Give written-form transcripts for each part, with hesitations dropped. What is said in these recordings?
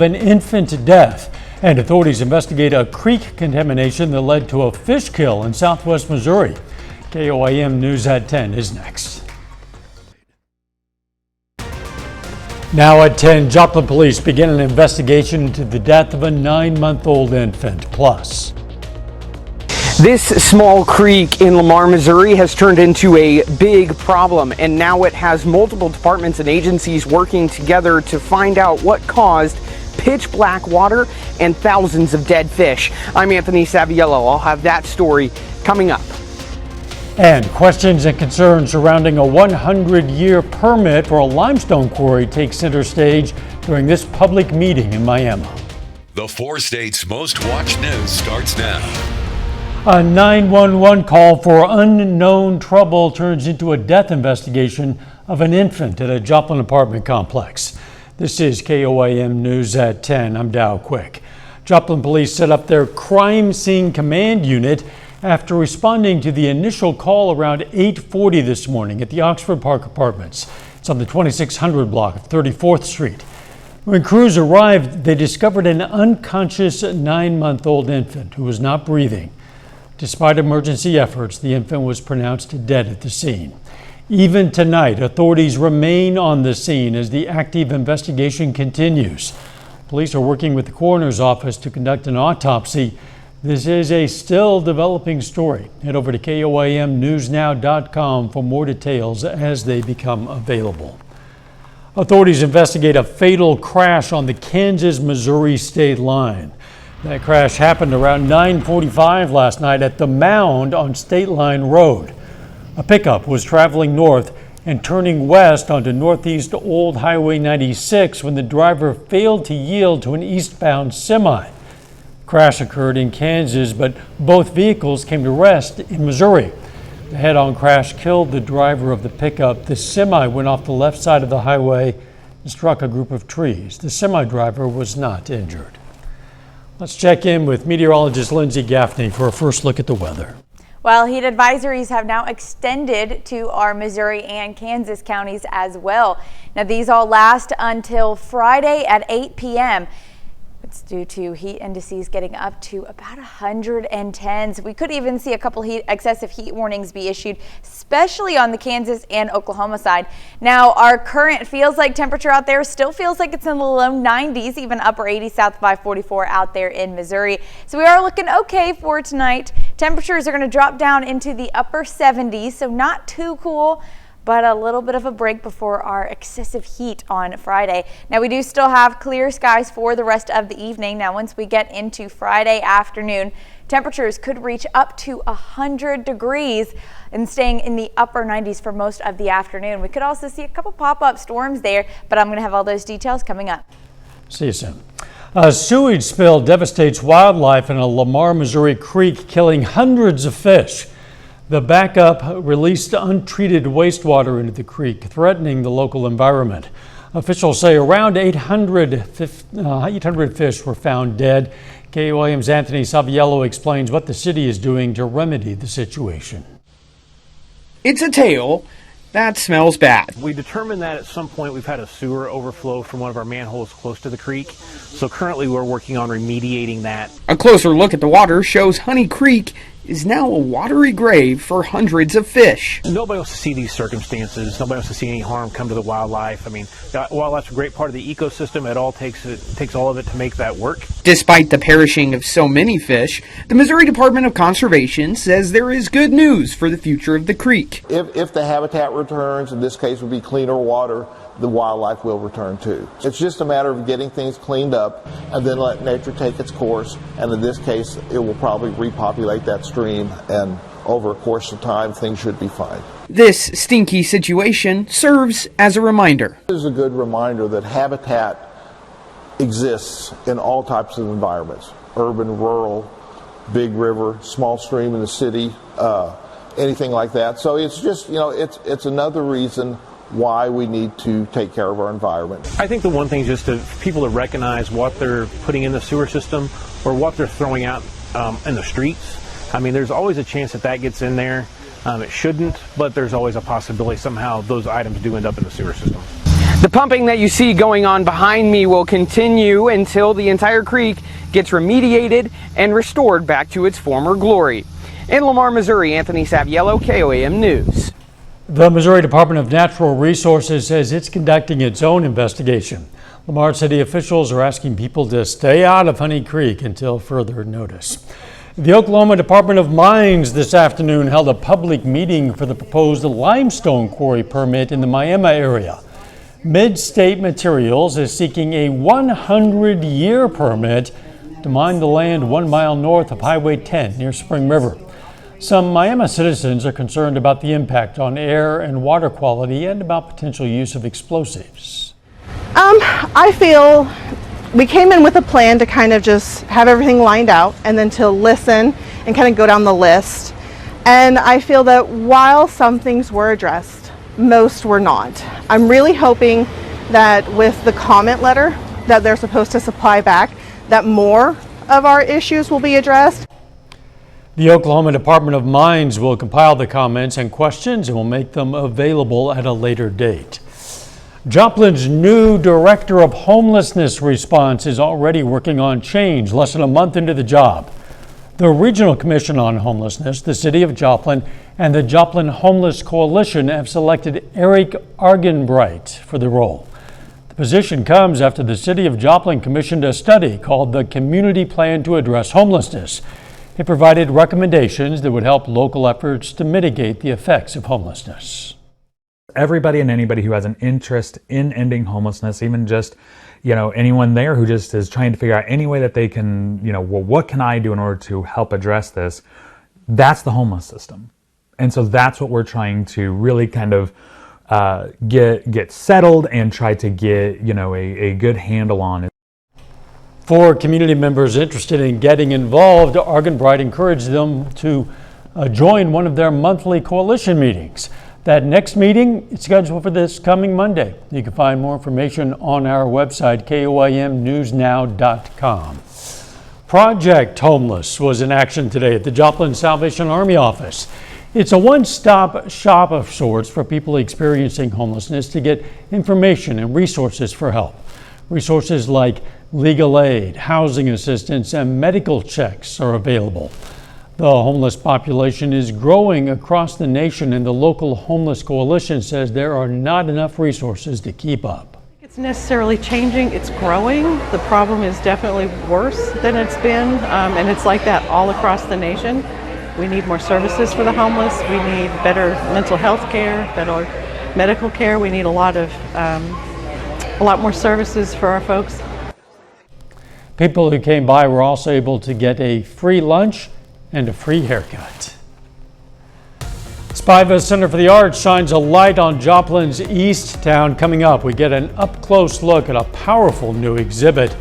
An infant death, and authorities investigate a creek contamination that led to a fish kill in southwest Missouri. KOIM News at 10 is next. Now at 10, Joplin police begin an investigation into the death of a 9-month-old infant. Plus, this small creek in Lamar, Missouri has turned into a big problem, and now it has multiple departments and agencies working together to find out what caused pitch black water and thousands of dead fish. I'm Anthony Saviello. I'll have that story coming up. And questions and concerns surrounding a 100-year permit for a limestone quarry take center stage during this public meeting in Miami. The 4 states' most watched news starts now. A 911 call for unknown trouble turns into a death investigation of an infant at a Joplin apartment complex. This is KOIM News at 10. I'm Dow Quick. Joplin police set up their crime scene command unit after responding to the initial call around 8:40 this morning at the Oxford Park Apartments. It's on the 2600 block of 34th Street. When crews arrived, they discovered an unconscious 9-month-old infant who was not breathing. Despite emergency efforts, the infant was pronounced dead at the scene. Even tonight, authorities remain on the scene as the active investigation continues. Police are working with the coroner's office to conduct an autopsy. This is a still developing story. Head over to KOIMnewsnow.com for more details as they become available. Authorities investigate a fatal crash on the Kansas-Missouri state line. That crash happened around 9:45 last night at the Mound on State Line Road. A pickup was traveling north and turning west onto Northeast Old Highway 96 when the driver failed to yield to an eastbound semi. The crash occurred in Kansas, but both vehicles came to rest in Missouri. The head-on crash killed the driver of the pickup. The semi went off the left side of the highway and struck a group of trees. The semi driver was not injured. Let's check in with meteorologist Lindsay Gaffney for a first look at the weather. Well, heat advisories have now extended to our Missouri and Kansas counties as well. Now, these all last until Friday at 8 p.m. It's due to heat indices getting up to about 110. So we could even see a couple excessive heat warnings be issued, especially on the Kansas and Oklahoma side. Now, our current feels like temperature out there still feels like it's in the low 90s, even upper 80s south of I-44 out there in Missouri. So we are looking okay for tonight. Temperatures are going to drop down into the upper 70s, so not too cool, but a little bit of a break before our excessive heat on Friday. Now, we do still have clear skies for the rest of the evening. Now, once we get into Friday afternoon, temperatures could reach up to 100 degrees and staying in the upper 90s for most of the afternoon. We could also see a couple pop-up storms there, but I'm going to have all those details coming up. See you soon. A sewage spill devastates wildlife in a Lamar, Missouri creek, killing hundreds of fish. The backup released untreated wastewater into the creek, threatening the local environment. Officials say around 800 fish were found dead. KOIM's Anthony Saviello explains what the city is doing to remedy the situation. It's a tale that smells bad. We determined that at some point we've had a sewer overflow from one of our manholes close to the creek. So currently we're working on remediating that. A closer look at the water shows Honey Creek is now a watery grave for hundreds of fish. Nobody wants to see these circumstances. Nobody wants to see any harm come to the wildlife. I mean, wildlife's a great part of the ecosystem. It takes all of it to make that work. Despite the perishing of so many fish, the Missouri Department of Conservation says there is good news for the future of the creek. If the habitat returns, in this case would be cleaner water, the wildlife will return too. It's just a matter of getting things cleaned up and then let nature take its course, and in this case it will probably repopulate that stream, and over a course of time things should be fine. This stinky situation serves as a reminder. This is a good reminder that habitat exists in all types of environments: urban, rural, big river, small stream in the city, anything like that. So it's just, it's another reason why we need to take care of our environment. I think the one thing is just for people to recognize what they're putting in the sewer system or what they're throwing out in the streets. I mean, there's always a chance that gets in there. It shouldn't, but there's always a possibility somehow those items do end up in the sewer system. The pumping that you see going on behind me will continue until the entire creek gets remediated and restored back to its former glory. In Lamar, Missouri, Anthony Saviello, KOAM News. The Missouri Department of Natural Resources says it's conducting its own investigation. Lamar City officials are asking people to stay out of Honey Creek until further notice. The Oklahoma Department of Mines this afternoon held a public meeting for the proposed limestone quarry permit in the Miami area. Mid-State Materials is seeking a 100-year permit to mine the land 1 mile north of Highway 10 near Spring River. Some Miami citizens are concerned about the impact on air and water quality and about potential use of explosives. I feel we came in with a plan to kind of just have everything lined out and then to listen and kind of go down the list. And I feel that while some things were addressed, most were not. I'm really hoping that with the comment letter that they're supposed to supply back, that more of our issues will be addressed. The Oklahoma Department of Mines will compile the comments and questions and will make them available at a later date. Joplin's new director of homelessness response is already working on change less than a month into the job. The Regional Commission on Homelessness, the City of Joplin, and the Joplin Homeless Coalition have selected Eric Argenbright for the role. The position comes after the City of Joplin commissioned a study called the Community Plan to Address Homelessness. It provided recommendations that would help local efforts to mitigate the effects of homelessness. Everybody and anybody who has an interest in ending homelessness, even just, anyone there who just is trying to figure out any way that they can, what can I do in order to help address this? That's the homeless system. And so that's what we're trying to really kind of get settled and try to get, a good handle on. For community members interested in getting involved, Argenbright encouraged them to join one of their monthly coalition meetings. That next meeting is scheduled for this coming Monday. You can find more information on our website, koamnewsnow.com. Project Homeless was in action today at the Joplin Salvation Army office. It's a one-stop shop of sorts for people experiencing homelessness to get information and resources for help. Resources like legal aid, housing assistance, and medical checks are available. The homeless population is growing across the nation, and the local homeless coalition says there are not enough resources to keep up. It's necessarily changing, it's growing. The problem is definitely worse than it's been, and it's like that all across the nation. We need more services for the homeless. We need better mental health care, better medical care. We need a lot more services for our folks. People who came by were also able to get a free lunch and a free haircut. Spiva Center for the Arts shines a light on Joplin's East Town. Coming up, we get an up-close look at a powerful new exhibit.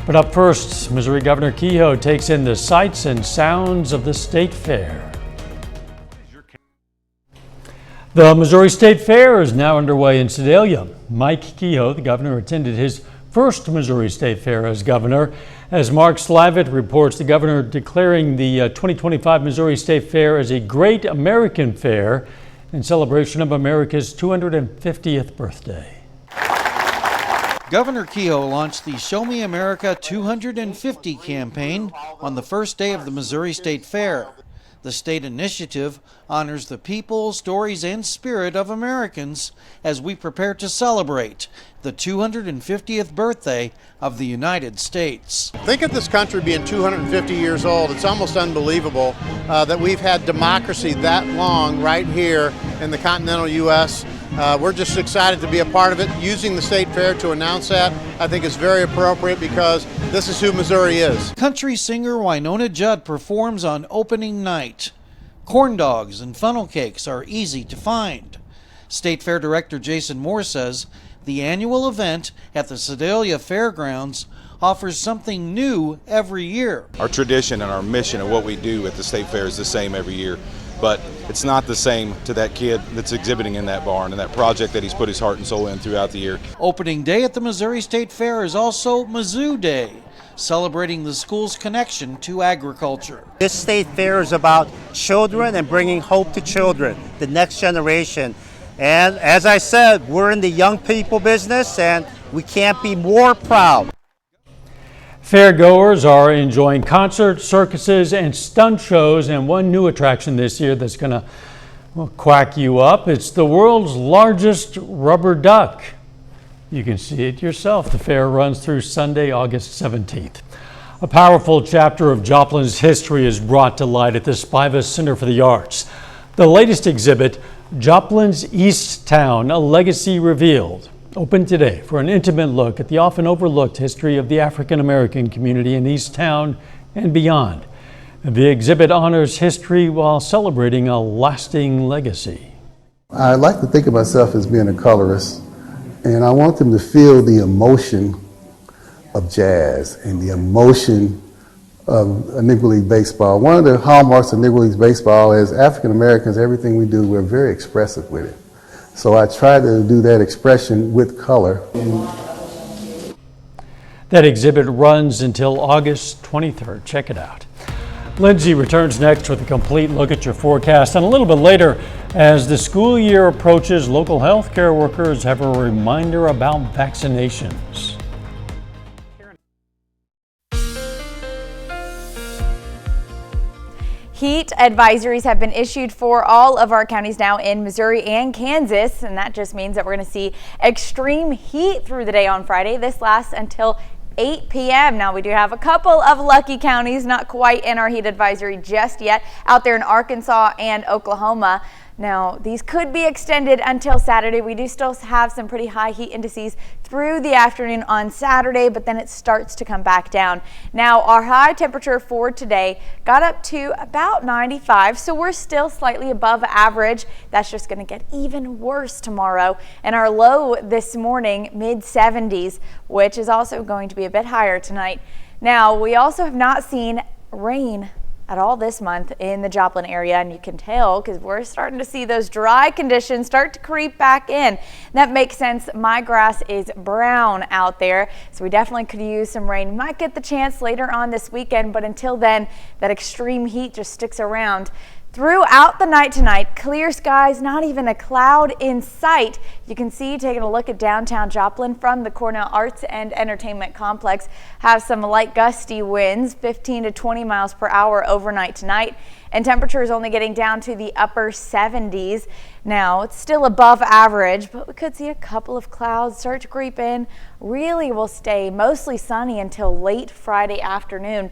But up first, Missouri Governor Kehoe takes in the sights and sounds of the State Fair. The Missouri State Fair is now underway in Sedalia. Mike Kehoe, the governor, attended his first Missouri State Fair as governor. As Mark Slavitt reports, the governor declaring the 2025 Missouri State Fair as a great American fair in celebration of America's 250th birthday. Governor Kehoe launched the Show Me America 250 campaign on the first day of the Missouri State Fair. The state initiative honors the people, stories, and spirit of Americans as we prepare to celebrate the 250th birthday of the United States. Think of this country being 250 years old. It's almost unbelievable that we've had democracy that long right here in the continental U.S. We're just excited to be a part of it. Using the State Fair to announce that, I think is very appropriate because this is who Missouri is. Country singer Winona Judd performs on opening night. Corn dogs and funnel cakes are easy to find. State Fair Director Jason Moore says the annual event at the Sedalia Fairgrounds offers something new every year. Our tradition and our mission and what we do at the State Fair is the same every year, but it's not the same to that kid that's exhibiting in that barn and that project that he's put his heart and soul in throughout the year. Opening day at the Missouri State Fair is also Mizzou Day, celebrating the school's connection to agriculture. This state fair is about children and bringing hope to children, the next generation. And as I said, we're in the young people business and we can't be more proud. Fairgoers are enjoying concerts, circuses, and stunt shows, and one new attraction this year that's going to quack you up. It's the world's largest rubber duck. You can see it yourself. The fair runs through Sunday, August 17th. A powerful chapter of Joplin's history is brought to light at the Spivak Center for the Arts. The latest exhibit, Joplin's East Town, A Legacy Revealed, opened today for an intimate look at the often overlooked history of the African American community in East Town and beyond. The exhibit honors history while celebrating a lasting legacy. I like to think of myself as being a colorist, and I want them to feel the emotion of jazz and the emotion of Negro League baseball. One of the hallmarks of Negro League baseball is African Americans, everything we do, we're very expressive with it. So I try to do that expression with color. That exhibit runs until August 23rd. Check it out. Lindsay returns next with a complete look at your forecast. And a little bit later, as the school year approaches, local healthcare workers have a reminder about vaccinations. Heat advisories have been issued for all of our counties now in Missouri and Kansas, and that just means that we're going to see extreme heat through the day on Friday. This lasts until 8 p.m. Now, we do have a couple of lucky counties not quite in our heat advisory just yet out there in Arkansas and Oklahoma. Now, these could be extended until Saturday. We do still have some pretty high heat indices through the afternoon on Saturday, but then it starts to come back down. Now, our high temperature for today got up to about 95, so we're still slightly above average. That's just going to get even worse tomorrow. And our low this morning, mid-70s, which is also going to be a bit higher tonight. Now, we also have not seen rain at all this month in the Joplin area, and you can tell because we're starting to see those dry conditions start to creep back in. That makes sense. My grass is brown out there, so we definitely could use some rain. Might get the chance later on this weekend, but until then, that extreme heat just sticks around. Throughout the night tonight, clear skies, not even a cloud in sight. You can see, taking a look at downtown Joplin from the Cornell Arts and Entertainment Complex, have some light gusty winds, 15 to 20 miles per hour overnight tonight. And temperatures only getting down to the upper 70s. Now, it's still above average, but we could see a couple of clouds start to creep in. Really will stay mostly sunny until late Friday afternoon.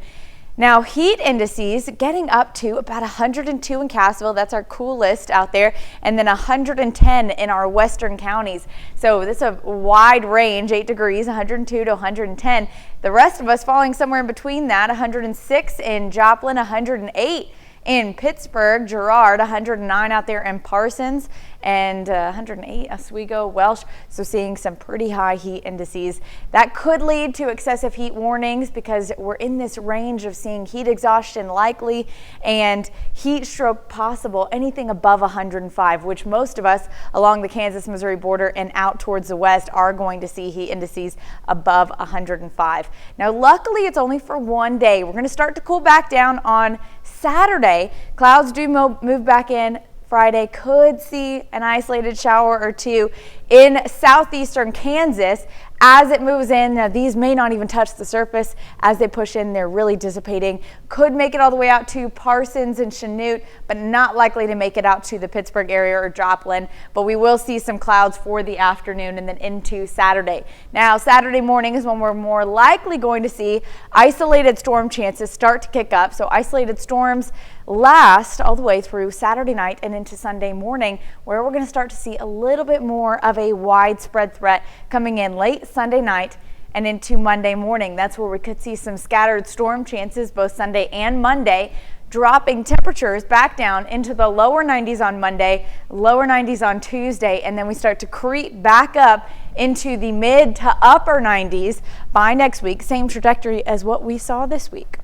Now, heat indices getting up to about 102 in Cassville. That's our coolest out there. And then 110 in our western counties. So this is a wide range, 8 degrees, 102 to 110. The rest of us falling somewhere in between that, 106 in Joplin, 108 in Pittsburgh, Girard, 109 out there in Parsons, and 108 Oswego, Welsh. So seeing some pretty high heat indices. That could lead to excessive heat warnings because we're in this range of seeing heat exhaustion likely and heat stroke possible, anything above 105, which most of us along the Kansas-Missouri border and out towards the west are going to see heat indices above 105. Now, luckily, it's only for one day. We're going to start to cool back down on Saturday. Clouds do move back in. Friday could see an isolated shower or two in southeastern Kansas as it moves in. Now, these may not even touch the surface as they push in. They're really dissipating. Could make it all the way out to Parsons and Chanute, but not likely to make it out to the Pittsburgh area or Joplin. But we will see some clouds for the afternoon and then into Saturday. Now, Saturday morning is when we're more likely going to see isolated storm chances start to kick up. So isolated storms last all the way through Saturday night and into Sunday morning, where we're going to start to see a little bit more of a widespread threat coming in late Sunday night and into Monday morning. That's where we could see some scattered storm chances both Sunday and Monday, dropping temperatures back down into the lower 90s on Monday, lower 90s on Tuesday, and then we start to creep back up into the mid to upper 90s by next week. Same trajectory as what we saw this week.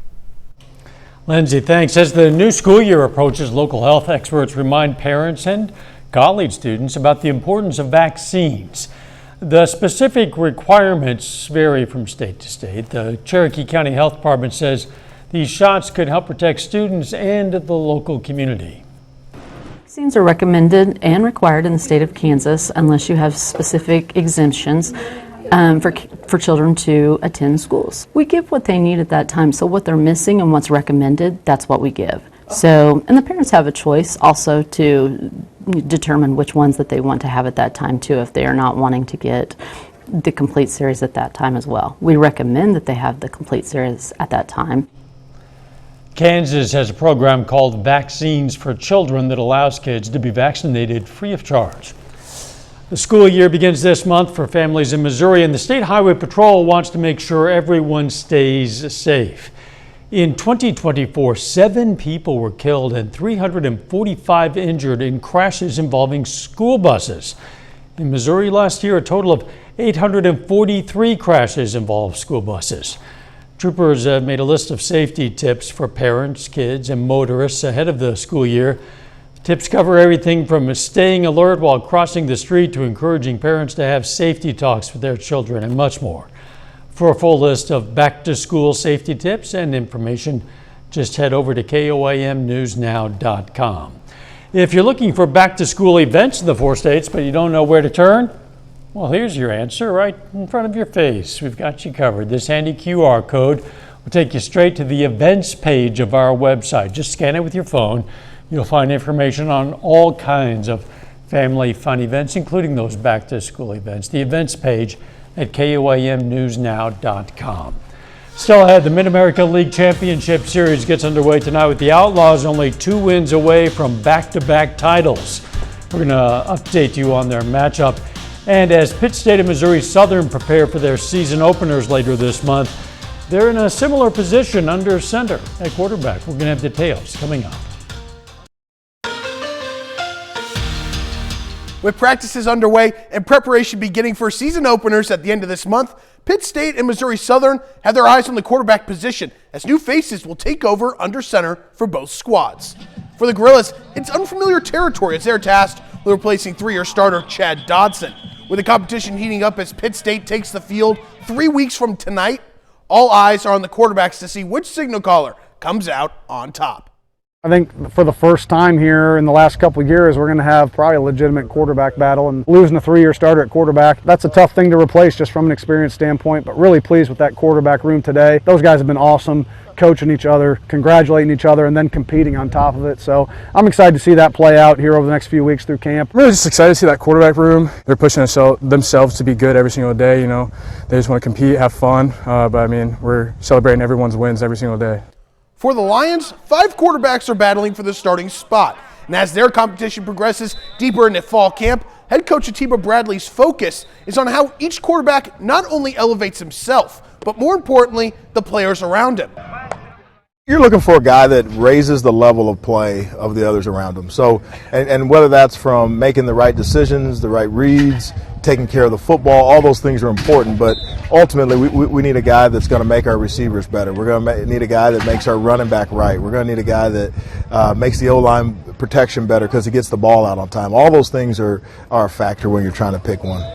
Lindsay, thanks. As the new school year approaches, local health experts remind parents and college students about the importance of vaccines. The specific requirements vary from state to state. The Cherokee County Health Department says these shots could help protect students and the local community. Vaccines are recommended and required in the state of Kansas unless you have specific exemptions for children to attend schools. We give what they need at that time, so what they're missing and what's recommended, that's what we give. So, and the parents have a choice also to determine which ones that they want to have at that time too, if they are not wanting to get the complete series at that time as well. We recommend that they have the complete series at that time. Kansas has a program called Vaccines for Children that allows kids to be vaccinated free of charge. The school year begins this month for families in Missouri, and the State Highway Patrol wants to make sure everyone stays safe. In 2024, 7 people were killed and 345 injured in crashes involving school buses. In Missouri last year, a total of 843 crashes involved school buses. Troopers made a list of safety tips for parents, kids, and motorists ahead of the school year. Tips cover everything from staying alert while crossing the street to encouraging parents to have safety talks with their children and much more. For a full list of back-to-school safety tips and information, just head over to KOAMnewsnow.com. If you're looking for back-to-school events in the 4 states but you don't know where to turn, well, here's your answer right in front of your face. We've got you covered. This handy QR code will take you straight to the events page of our website. Just scan it with your phone. You'll find information on all kinds of family fun events, including those back-to-school events. The events page at KOAMnewsnow.com. Still ahead, the Mid-America League Championship Series gets underway tonight with the Outlaws only 2 wins away from back-to-back titles. We're going to update you on their matchup. And as Pitt State and Missouri Southern prepare for their season openers later this month, they're in a similar position under center at quarterback. We're going to have details coming up. With practices underway and preparation beginning for season openers at the end of this month, Pitt State and Missouri Southern have their eyes on the quarterback position as new faces will take over under center for both squads. For the Gorillas, it's unfamiliar territory as they're tasked with replacing 3-year starter Chad Dodson. With the competition heating up as Pitt State takes the field 3 weeks from tonight, all eyes are on the quarterbacks to see which signal caller comes out on top. I think for the first time here in the last couple of years, we're going to have probably a legitimate quarterback battle, and losing a 3-year starter at quarterback, that's a tough thing to replace just from an experience standpoint, but really pleased with that quarterback room today. Those guys have been awesome, coaching each other, congratulating each other, and then competing on top of it. So I'm excited to see that play out here over the next few weeks through camp. I'm really just excited to see that quarterback room. They're pushing themselves to be good every single day. You know, they just want to compete, have fun, but I mean, we're celebrating everyone's wins every single day. For the Lions, 5 quarterbacks are battling for the starting spot. And as their competition progresses deeper into fall camp, head coach Atiba Bradley's focus is on how each quarterback not only elevates himself, but more importantly, the players around him. You're looking for a guy that raises the level of play of the others around him. So, and whether that's from making the right decisions, the right reads, taking care of the football, all those things are important, but ultimately we need a guy that's going to make our receivers better. We're going to need a guy that makes our running back right. We're going to need a guy that makes the O-line protection better because he gets the ball out on time. All those things are a factor when you're trying to pick one.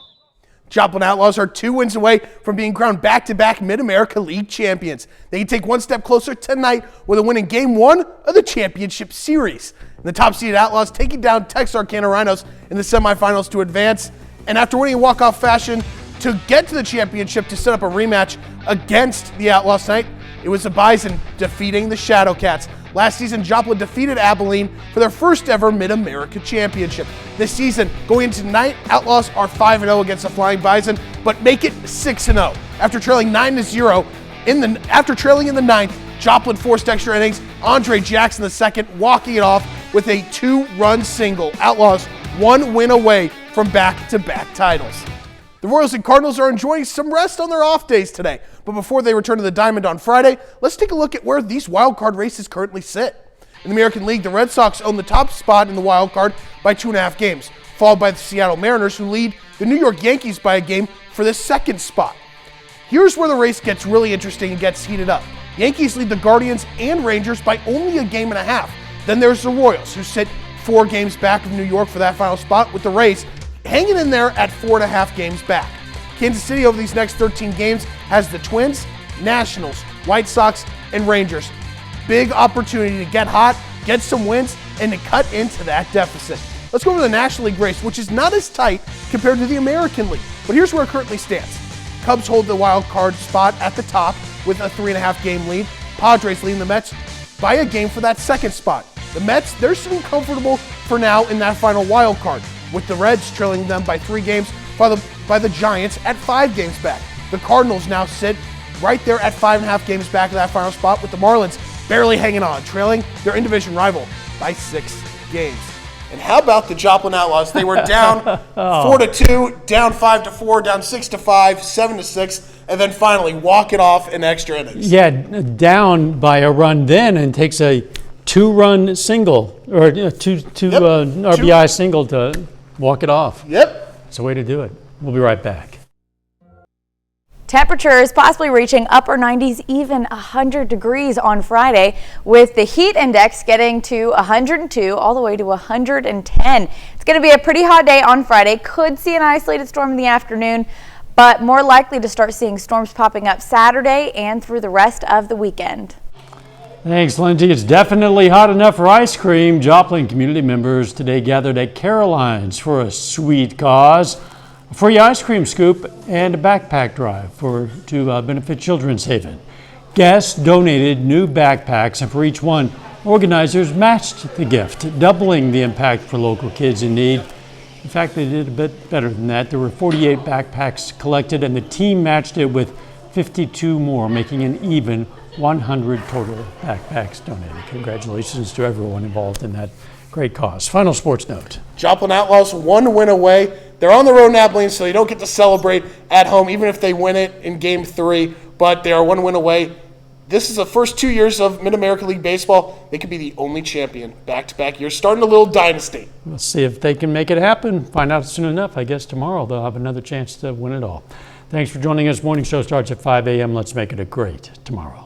Joplin Outlaws are 2 wins away from being crowned back-to-back Mid-America League champions. They can take one step closer tonight with a win in Game 1 of the championship series. And the top-seeded Outlaws taking down Texarkana Rhinos in the semifinals to advance. And after winning in walk-off fashion to get to the championship to set up a rematch against the Outlaws tonight, it was the Bison defeating the Shadowcats. Last season, Joplin defeated Abilene for their first ever Mid-America Championship. This season, going into tonight, Outlaws are 5-0 against the Flying Bison, but make it 6-0. After trailing 9-0 in the ninth, Joplin forced extra innings. Andre Jackson II walking it off with a 2-run single. Outlaws 1 win away from back-to-back titles. The Royals and Cardinals are enjoying some rest on their off days today. But before they return to the Diamond on Friday, let's take a look at where these wild card races currently sit. In the American League, the Red Sox own the top spot in the wild card by 2.5 games, followed by the Seattle Mariners, who lead the New York Yankees by a game for the second spot. Here's where the race gets really interesting and gets heated up. Yankees lead the Guardians and Rangers by only a game and a half. Then there's the Royals, who sit 4 games back of New York for that final spot, with the Rays hanging in there at 4.5 games back. Kansas City over these next 13 games has the Twins, Nationals, White Sox, and Rangers. Big opportunity to get hot, get some wins, and to cut into that deficit. Let's go over the National League race, which is not as tight compared to the American League. But here's where it currently stands. Cubs hold the wild card spot at the top with a 3.5 game lead. Padres leading the Mets by a game for that second spot. The Mets, they're sitting comfortable for now in that final wild card, with the Reds trailing them by 3 games, by the Giants at 5 games back. The Cardinals now sit right there at 5.5 games back of that final spot, with the Marlins barely hanging on, trailing their in-division rival by 6 games. And how about the Joplin Outlaws? They were down 4-2, down 5-4, down 6-5, 7-6, and then finally walk it off in extra innings. Yeah, down by a run then, and takes a 2-run single, or two RBI single to walk it off. Yep. It's a way to do it. We'll be right back. Temperatures possibly reaching upper 90s, even 100 degrees on Friday, with the heat index getting to 102 all the way to 110. It's going to be a pretty hot day on Friday. Could see an isolated storm in the afternoon, but more likely to start seeing storms popping up Saturday and through the rest of the weekend. Thanks, Lindsay. It's definitely hot enough for ice cream. Joplin community members today gathered at Caroline's for a sweet cause. A free ice cream scoop and a backpack drive to benefit Children's Haven. Guests donated new backpacks, and for each one, organizers matched the gift, doubling the impact for local kids in need. In fact, they did a bit better than that. There were 48 backpacks collected, and the team matched it with 52 more, making an even 100 total backpacks donated. Congratulations to everyone involved in that great cause. Final sports note. Joplin Outlaws 1 win away. They're on the road in Abilene, so they don't get to celebrate at home, even if they win it in Game 3, but they are 1 win away. This is the first 2 years of Mid-America League Baseball. They could be the only champion back-to-back years, starting a little dynasty. We'll see if they can make it happen. Find out soon enough. I guess tomorrow they'll have another chance to win it all. Thanks for joining us. Morning show starts at 5 a.m. Let's make it a great tomorrow.